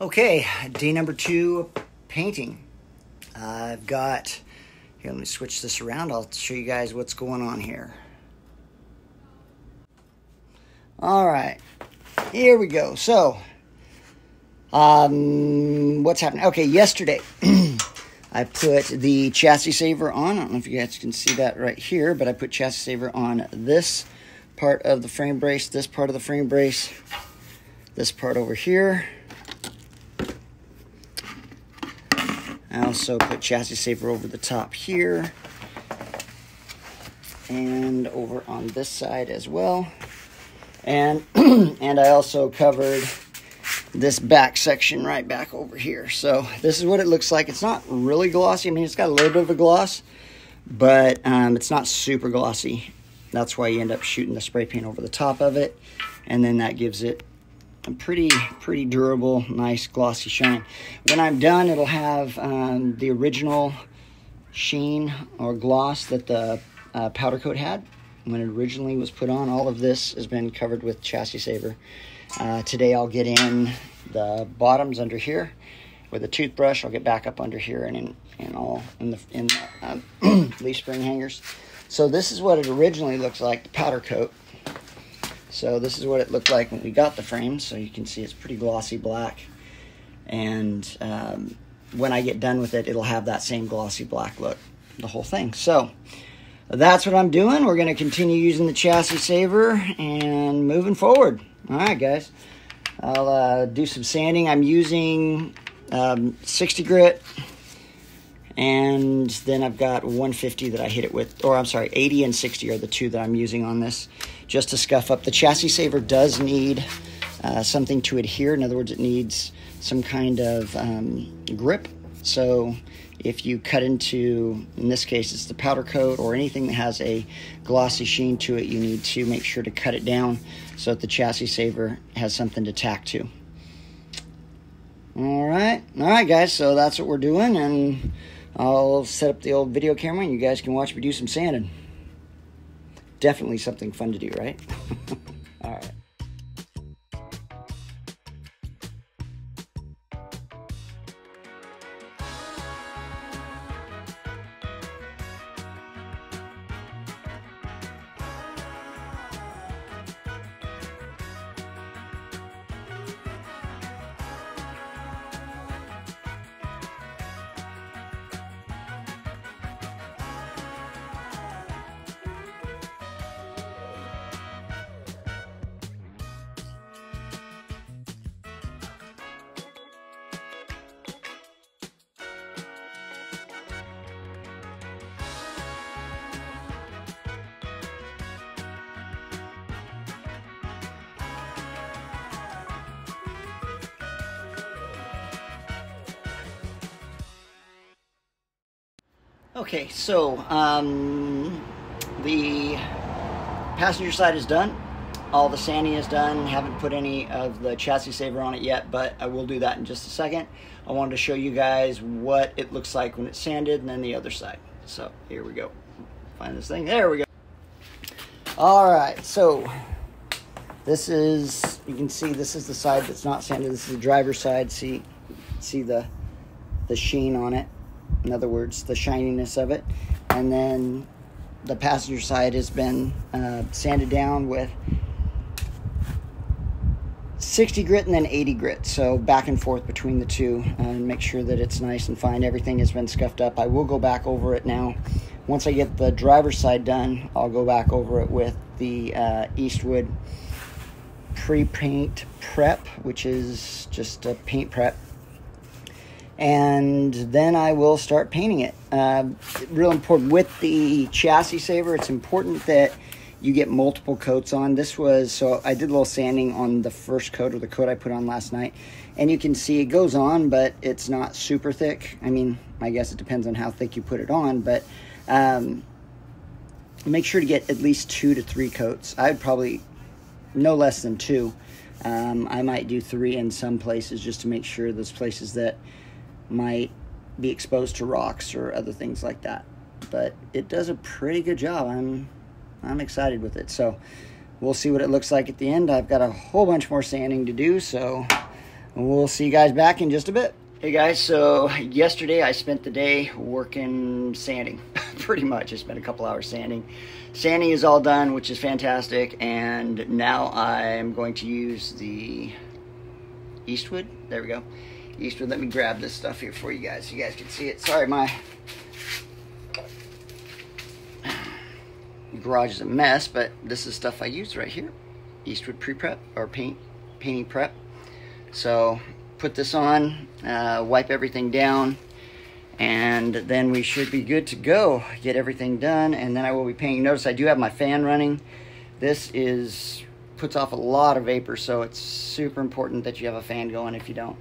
Okay, day number 2 painting. I've got, here, let me switch this around. I'll show you guys what's going on here. All right, here we go. So, what's happening? Okay, yesterday I put the chassis saver on. I don't know if you guys can see that right here, but I put chassis saver on this part of the frame brace, this part of the frame brace, this part over here. I also put chassis saver over the top here and over on this side as well. And and I also covered this back section right back over here. So this is what it looks like. It's not really glossy. I mean, it's got a little bit of a gloss, but it's not super glossy. That's why you end up shooting the spray paint over the top of it, and then that gives it a pretty durable, nice glossy shine. When I'm done, it'll have the original sheen or gloss that the powder coat had when it originally was put on. All of this has been covered with chassis saver. Today I'll get in the bottoms under here with a toothbrush. I'll get back up under here and in the leaf spring hangers. So this is what it originally looks like, the powder coat. So this is what it looked like when we got the frame. So you can see it's pretty glossy black. And when I get done with it, it'll have that same glossy black look, the whole thing. So that's what I'm doing. We're going to continue using the chassis saver and moving forward. All right, guys. I'll do some sanding. I'm using 60 grit. And then I've got 150 that I hit it with, or I'm sorry, 80 and 60 are the two that I'm using on this, just to scuff up. The chassis saver does need something to adhere. In other words, it needs some kind of grip. So if you cut into, in this case, it's the powder coat or anything that has a glossy sheen to it, you need to make sure to cut it down so that the chassis saver has something to tack to. All right, guys, so that's what we're doing, and I'll set up the old video camera and you guys can watch me do some sanding. Definitely something fun to do, right? All right. Okay, so the passenger side is done. All the sanding is done. Haven't put any of the chassis saver on it yet, but I will do that in just a second. I wanted to show you guys what it looks like when it's sanded, and then the other side. So here we go. Find this thing. There we go. All right, so this is, you can see this is the side that's not sanded. This is the driver's side. See the sheen on it. In other words, the shininess of it. And then the passenger side has been sanded down with 60 grit and then 80 grit. So back and forth between the two, and make sure that it's nice and fine. Everything has been scuffed up. I will go back over it now. Once I get the driver's side done, I'll go back over it with the Eastwood pre-paint prep, which is just a paint prep. And then I will start painting it. Real important with the chassis saver, it's important that you get multiple coats on. This was, so I did a little sanding on the first coat, or the coat I put on last night, and you can see it goes on, but it's not super thick. I mean, I guess it depends on how thick you put it on, but make sure to get at least 2 to 3 coats. I'd probably no less than 2. I might do 3 in some places, just to make sure those places that might be exposed to rocks or other things like that. But it does a pretty good job. I'm excited with it. So we'll see what it looks like at the end. I've got a whole bunch more sanding to do, so And we'll see you guys back in just a bit. Hey guys, so yesterday I spent the day working sanding. Pretty much, I spent a couple hours sanding. Sanding is all done, which is fantastic, and now I'm going to use the Eastwood. There we go. Eastwood. Let me grab this stuff here for you guys so you guys can see it. Sorry, my garage is a mess, but this is stuff I use right here. Eastwood pre-prep or painting prep. So put this on, wipe everything down, and then we should be good to go. Get everything done, and then I will be painting. Notice I do have my fan running. This puts off a lot of vapor, so it's super important that you have a fan going if you don't.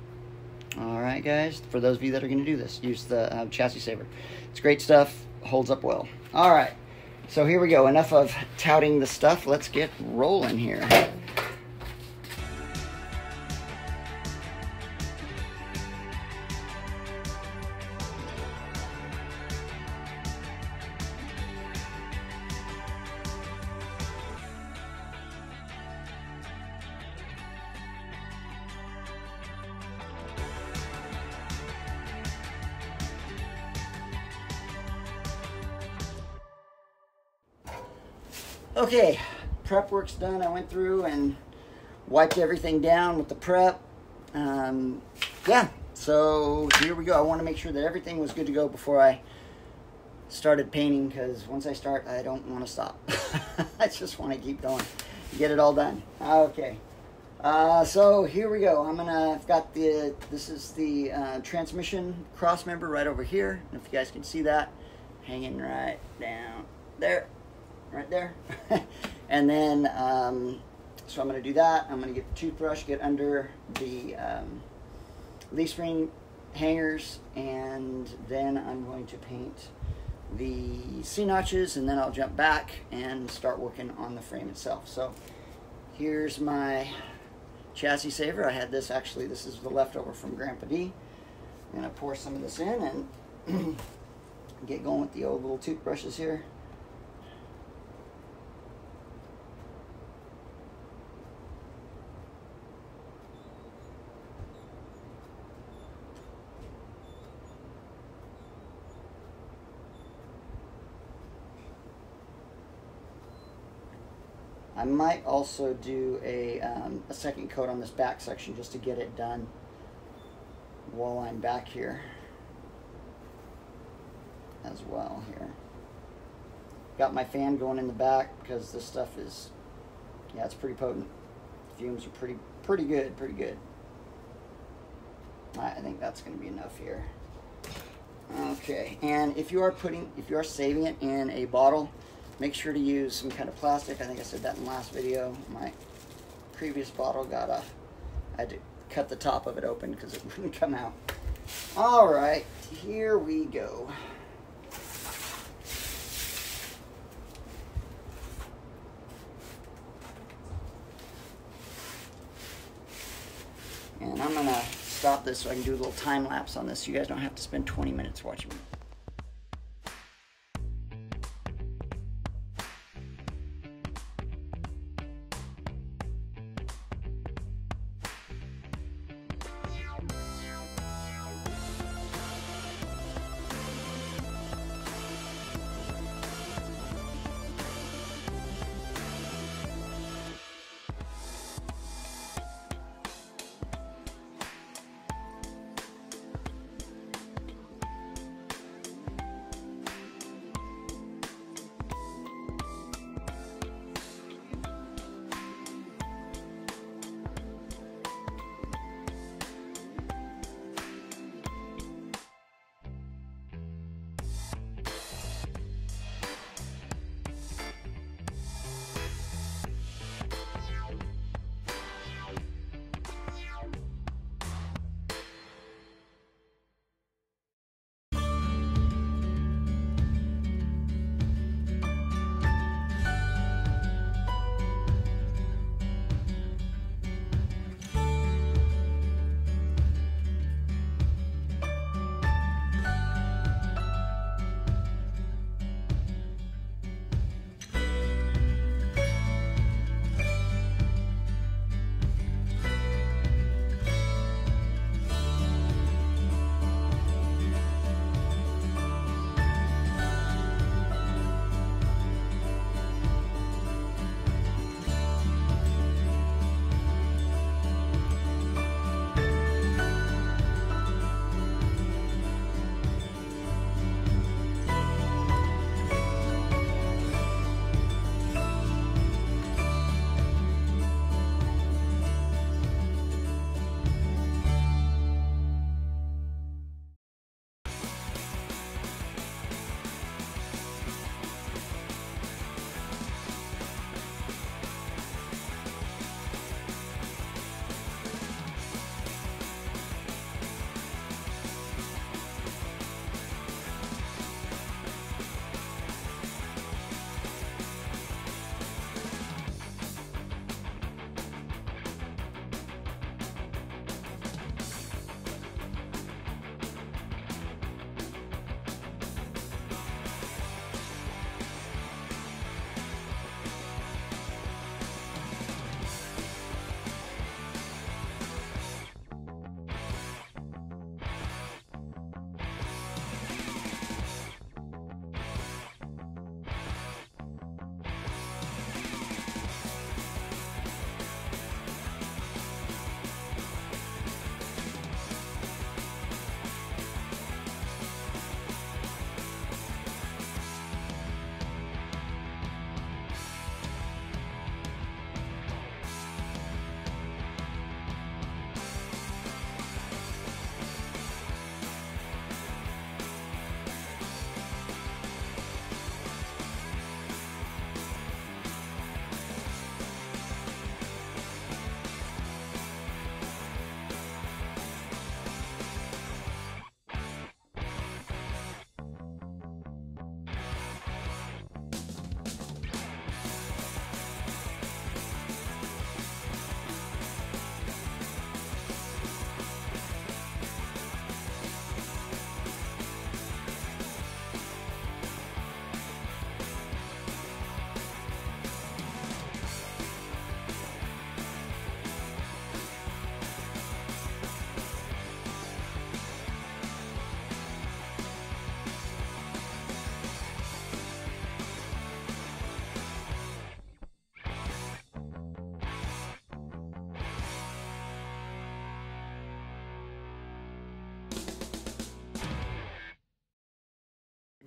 All right, guys, for those of you that are going to do this, use the Chassis Saver. It's great stuff, holds up well. All right, so here we go. Enough of touting the stuff. Let's get rolling here. Okay, prep work's done. I went through and wiped everything down with the prep. Yeah, so here we go. I want to make sure that everything was good to go before I started painting, because once I start, I don't want to stop. I just want to keep going, get it all done. Okay, so here we go. I've got this is the transmission cross member right over here. If you guys can see that, hanging right down there. Right there. And then so I'm going to do that. I'm going to get the toothbrush, get under the leaf spring hangers, and then I'm going to paint the C-notches, and then I'll jump back and start working on the frame itself. So here's my Chassis Saver. I had this, actually this is the leftover from Grandpa D. I'm going to pour some of this in and get going with the old little toothbrushes here. I might also do a second coat on this back section just to get it done while I'm back here as well here. Got my fan going in the back because this stuff is, yeah, it's pretty potent. Fumes are pretty good. I think that's going to be enough here. Okay, and if you are saving it in a bottle, make sure to use some kind of plastic. I think I said that in the last video. My previous bottle I had to cut the top of it open because it wouldn't come out. All right, here we go. And I'm gonna stop this so I can do a little time lapse on this so you guys don't have to spend 20 minutes watching me.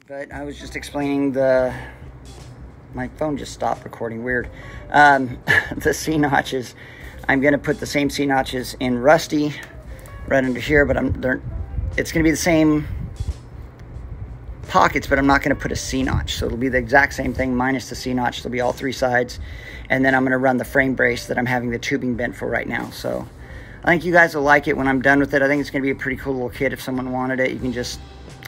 But I was just explaining my phone just stopped recording, weird. The C-notches, I'm gonna put the same C-notches in Rusty right under here, but it's gonna be the same pockets, but I'm not gonna put a C-notch. So it'll be the exact same thing minus the C-notch. It'll be all three sides. And then I'm gonna run the frame brace that I'm having the tubing bent for right now. So I think you guys will like it when I'm done with it. I think it's gonna be a pretty cool little kit. If someone wanted it, you can just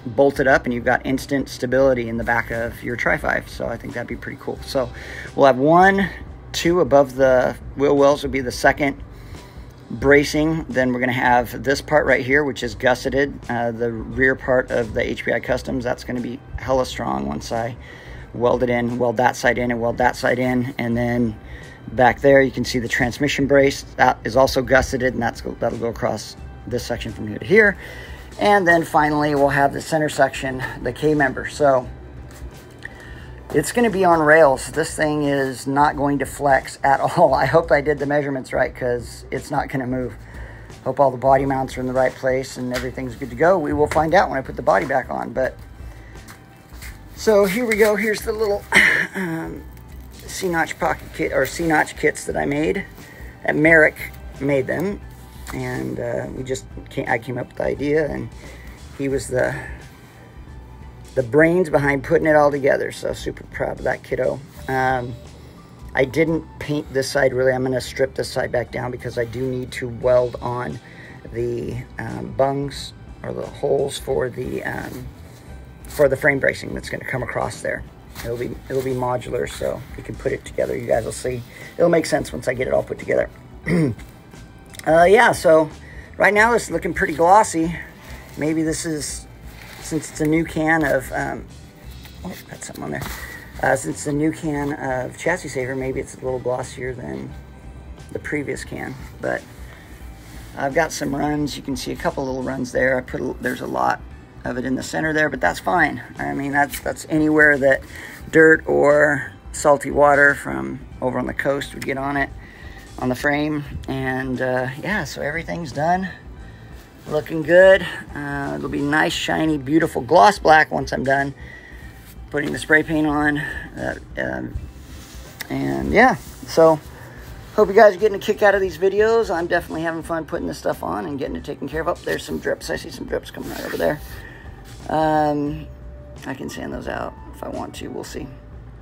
bolt it up and you've got instant stability in the back of your Tri-5. So I think that'd be pretty cool. So we'll have 1, 2 above the wheel wells will be the second bracing. Then we're going to have this part right here, which is gusseted. The rear part of the HPI Customs, that's going to be hella strong once I weld it in, weld that side in and weld that side in. And then back there you can see the transmission brace. That is also gusseted, and that'll go across this section from here to here. And then finally we'll have the center section, the K-member. So it's going to be on rails. This thing is not going to flex at all. I hope I did the measurements right, because it's not going to move. Hope all the body mounts are in the right place and everything's good to go. We will find out when I put the body back on. But so here we go. Here's the little C-notch pocket kit, or C-notch kits that I made. At Merrick made them. And I came up with the idea, and he was the brains behind putting it all together. So super proud of that kiddo. I didn't paint this side really. I'm going to strip this side back down because I do need to weld on the bungs, or the holes for the frame bracing that's going to come across there. It'll be modular, so you can put it together. You guys will see. It'll make sense once I get it all put together. Yeah, so right now it's looking pretty glossy. Maybe this is, since it's a new can of, oh, got something on there. Since it's a new can of Chassis Saver, maybe it's a little glossier than the previous can. But I've got some runs. You can see a couple little runs there. There's a lot of it in the center there, but that's fine. I mean, that's anywhere that dirt or salty water from over on the coast would get on it, on the frame. And yeah, so everything's done, looking good. It'll be nice, shiny, beautiful gloss black once I'm done putting the spray paint on. And yeah, so hope you guys are getting a kick out of these videos. I'm definitely having fun putting this stuff on and getting it taken care of. Oh, there's some drips. I see some drips coming right over there. I can sand those out if I want to. We'll see.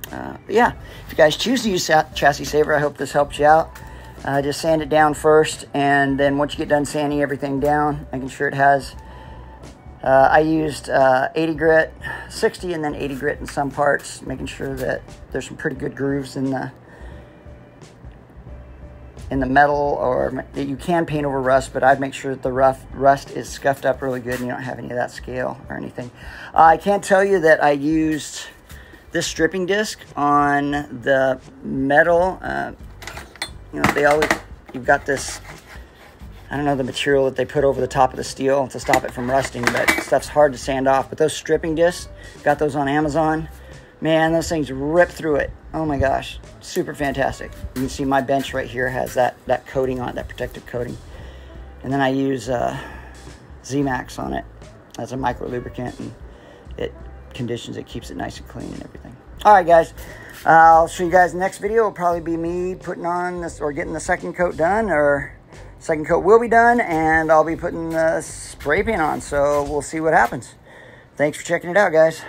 But yeah, if you guys choose to use Chassis Saver, I hope this helps you out. Just sand it down first, and then once you get done sanding everything down, making sure it has, I used 80 grit, 60, and then 80 grit in some parts, making sure that there's some pretty good grooves in the metal, or you can paint over rust, but I'd make sure that the rust is scuffed up really good and you don't have any of that scale or anything. I can't tell you that I used this stripping disc on the metal. You know, you've got this, I don't know the material that they put over the top of the steel to stop it from rusting, but stuff's hard to sand off. But those stripping discs, got those on Amazon. Man, those things rip through it. Oh my gosh, super fantastic. You can see my bench right here has that coating on it, that protective coating. And then I use Z-Max on it as a micro lubricant, and it conditions it, keeps it nice and clean and everything. All right, guys. I'll show you guys the next video. Will probably be me putting on this, or getting the second coat done, or second coat will be done, and I'll be putting the spray paint on. So we'll see what happens. Thanks for checking it out, guys.